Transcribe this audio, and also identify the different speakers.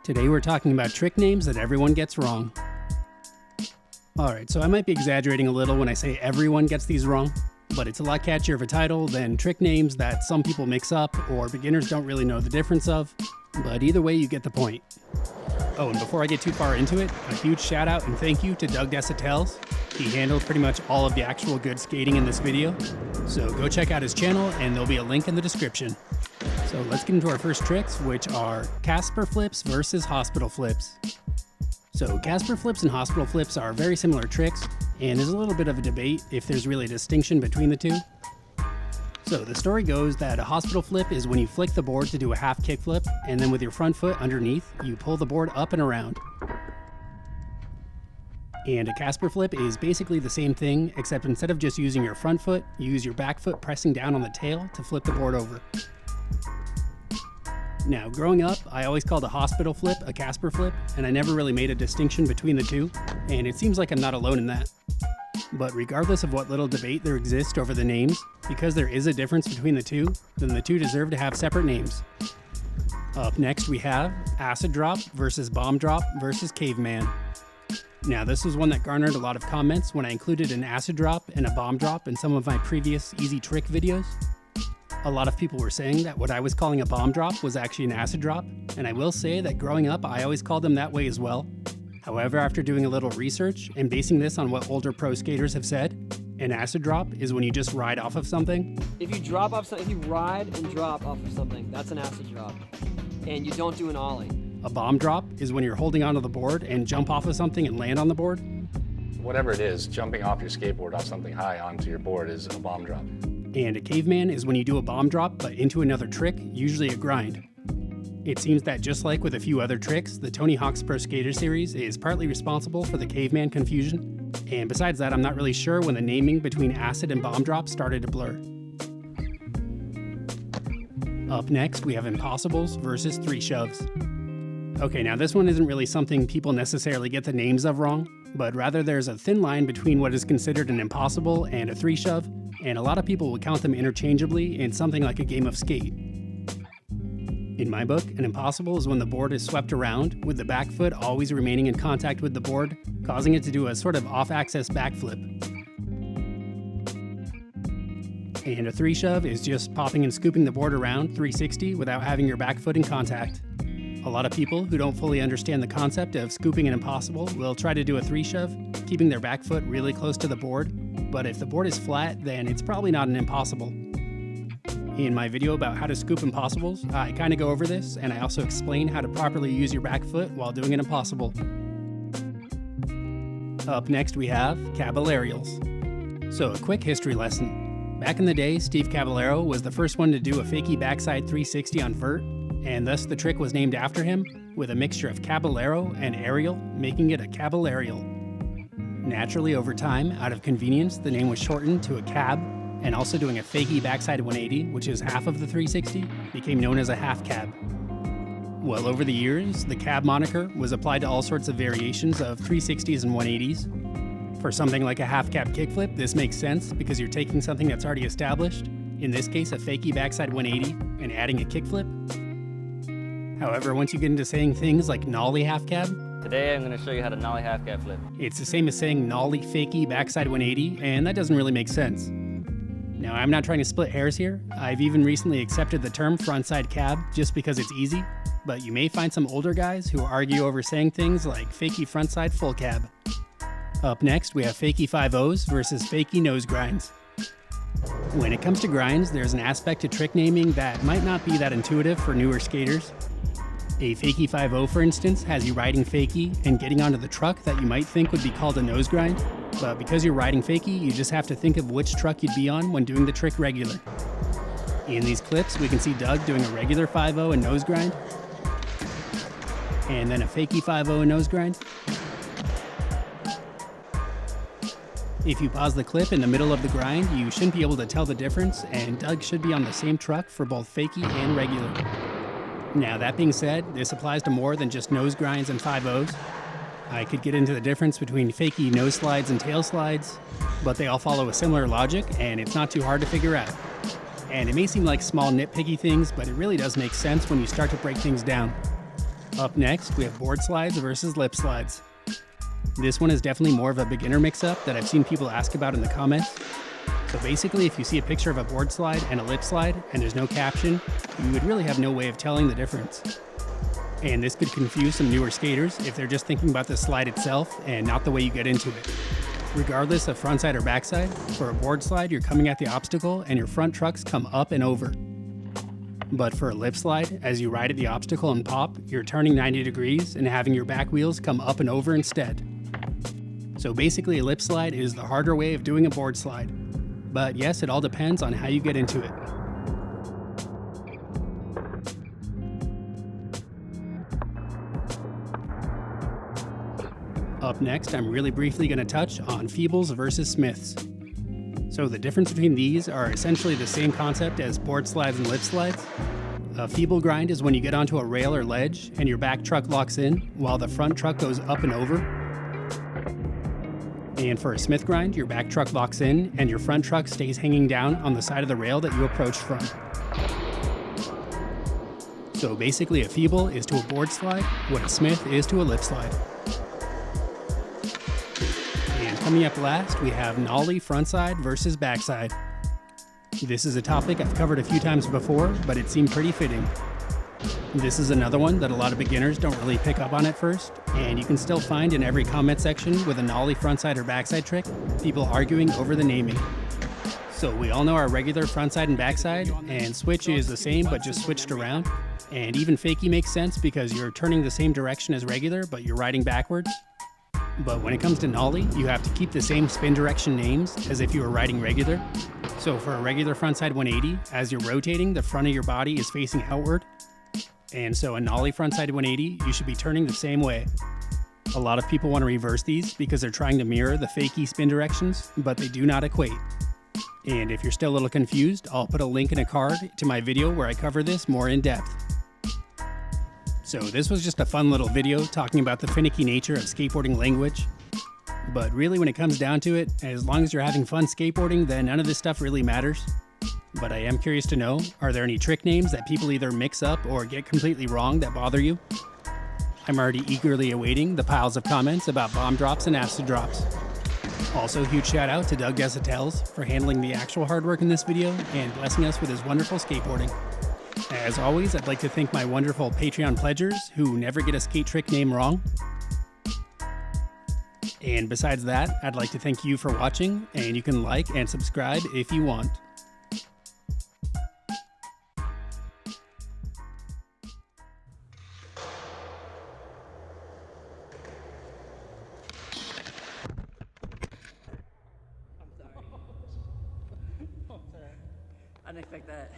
Speaker 1: Today we're talking about trick names that everyone gets wrong. Alright, so I might be exaggerating a little when I say everyone gets these wrong, but it's a lot catchier of a title than trick names that some people mix up or beginners don't really know the difference of, but either way you get the point. Oh, and before I get too far into it, a huge shout out and thank you to Doug Desautel. He handled pretty much all of the actual good skating in this video, so go check out his channel and there'll be a link in the description. So let's get into our first tricks, which are Casper flips versus hospital flips. So Casper flips and hospital flips are very similar tricks, and there's a little bit of a debate if there's really a distinction between the two. So the story goes that a hospital flip is when you flick the board to do a half kickflip, and then with your front foot underneath, you pull the board up and around. And a Casper flip is basically the same thing, except instead of just using your front foot, you use your back foot pressing down on the tail to flip the board over. Now, growing up, I always called a hospital flip a Casper flip, and I never really made a distinction between the two, and it seems like I'm not alone in that. But regardless of what little debate there exists over the names, because there is a difference between the two, then the two deserve to have separate names. Up next we have acid drop versus bomb drop versus caveman. Now this was one that garnered a lot of comments when I included an acid drop and a bomb drop in some of my previous easy trick videos. A lot of people were saying that what I was calling a bomb drop was actually an acid drop, and I will say that growing up I always called them that way as well. However, after doing a little research and basing this on what older pro skaters have said, an acid drop is when you just ride off of something.
Speaker 2: If you drop off something, if you ride and drop off of something, that's an acid drop. And you don't do an ollie.
Speaker 1: A bomb drop is when you're holding onto the board and jump off of something and land on the board.
Speaker 3: Whatever it is, jumping off your skateboard off something high onto your board is a bomb drop.
Speaker 1: And a caveman is when you do a bomb drop but into another trick, usually a grind. It seems that just like with a few other tricks, the Tony Hawk's Pro Skater series is partly responsible for the caveman confusion. And besides that, I'm not really sure when the naming between acid and bomb drop started to blur. Up next, we have impossibles versus three shoves. Okay, now this one isn't really something people necessarily get the names of wrong, but rather there's a thin line between what is considered an impossible and a three shove, and a lot of people will count them interchangeably in something like a game of skate. In my book, an impossible is when the board is swept around, with the back foot always remaining in contact with the board, causing it to do a sort of off-axis backflip. And a three shove is just popping and scooping the board around 360 without having your back foot in contact. A lot of people who don't fully understand the concept of scooping an impossible will try to do a three shove, keeping their back foot really close to the board, but if the board is flat, then it's probably not an impossible. In my video about how to scoop impossibles, I kind of go over this, and I also explain how to properly use your back foot while doing an impossible. Up next we have Caballerials. So a quick history lesson. Back in the day, Steve Caballero was the first one to do a Fakie backside 360 on vert, and thus the trick was named after him, with a mixture of Caballero and aerial, making it a Caballerial. Naturally, over time, out of convenience, the name was shortened to a cab, and also doing a Fakie backside 180, which is half of the 360, became known as a half cab. Well, over the years, the cab moniker was applied to all sorts of variations of 360s and 180s. For something like a half cab kickflip, this makes sense because you're taking something that's already established, in this case a Fakie backside 180, and adding a kickflip. However, once you get into saying things like Nollie half cab,
Speaker 4: today I'm going to show you how to Nollie half cab flip.
Speaker 1: It's the same as saying Nollie Fakie backside 180, and that doesn't really make sense. Now, I'm not trying to split hairs here. I've even recently accepted the term frontside cab just because it's easy, but you may find some older guys who argue over saying things like Fakie frontside full cab. Up next, we have Fakie 5-0s versus Fakie nose grinds. When it comes to grinds, there's an aspect to trick naming that might not be that intuitive for newer skaters. A Fakie 5-0, for instance, has you riding Fakie and getting onto the truck that you might think would be called a nose grind, but because you're riding Fakie, you just have to think of which truck you'd be on when doing the trick regular. In these clips, we can see Doug doing a regular 5-0 and nose grind, and then a Fakie 5-0 and nose grind. If you pause the clip in the middle of the grind, you shouldn't be able to tell the difference, and Doug should be on the same truck for both Fakie and regular. Now, that being said, this applies to more than just nose grinds and 5-0s. I could get into the difference between Fakie nose slides and tail slides, but they all follow a similar logic, and it's not too hard to figure out. And it may seem like small nitpicky things, but it really does make sense when you start to break things down. Up next, we have board slides versus lip slides. This one is definitely more of a beginner mix-up that I've seen people ask about in the comments. So basically, if you see a picture of a board slide and a lip slide and there's no caption, you would really have no way of telling the difference. And this could confuse some newer skaters if they're just thinking about the slide itself and not the way you get into it. Regardless of frontside or backside, for a board slide, you're coming at the obstacle and your front trucks come up and over. But for a lip slide, as you ride at the obstacle and pop, you're turning 90 degrees and having your back wheels come up and over instead. So basically, a lip slide is the harder way of doing a board slide. But yes, it all depends on how you get into it. Up next, I'm really briefly going to touch on Feebles versus Smiths. So the difference between these are essentially the same concept as board slides and lip slides. A feeble grind is when you get onto a rail or ledge and your back truck locks in while the front truck goes up and over. And for a Smith grind, your back truck locks in and your front truck stays hanging down on the side of the rail that you approached from. So basically, a feeble is to a board slide what a Smith is to a lip slide. And coming up last, we have Nollie frontside versus backside. This is a topic I've covered a few times before, but it seemed pretty fitting. This is another one that a lot of beginners don't really pick up on at first, and you can still find in every comment section with a Nollie frontside or backside trick, people arguing over the naming. So we all know our regular frontside and backside, and switch is the same but just switched around. And even Fakie makes sense because you're turning the same direction as regular, but you're riding backwards. But when it comes to Nollie, you have to keep the same spin direction names as if you were riding regular. So for a regular frontside 180, as you're rotating, the front of your body is facing outward. And so a Nollie frontside 180, you should be turning the same way. A lot of people want to reverse these because they're trying to mirror the Fakie spin directions, but they do not equate. And if you're still a little confused, I'll put a link in a card to my video where I cover this more in depth. So this was just a fun little video talking about the finicky nature of skateboarding language. But really, when it comes down to it, as long as you're having fun skateboarding, then none of this stuff really matters. But I am curious to know, are there any trick names that people either mix up or get completely wrong that bother you? I'm already eagerly awaiting the piles of comments about bomb drops and acid drops. Also, huge shout out to Doug Desautel's for handling the actual hard work in this video and blessing us with his wonderful skateboarding. As always, I'd like to thank my wonderful Patreon pledgers who never get a skate trick name wrong. And besides that, I'd like to thank you for watching, and you can like and subscribe if you want.
Speaker 2: I didn't expect that.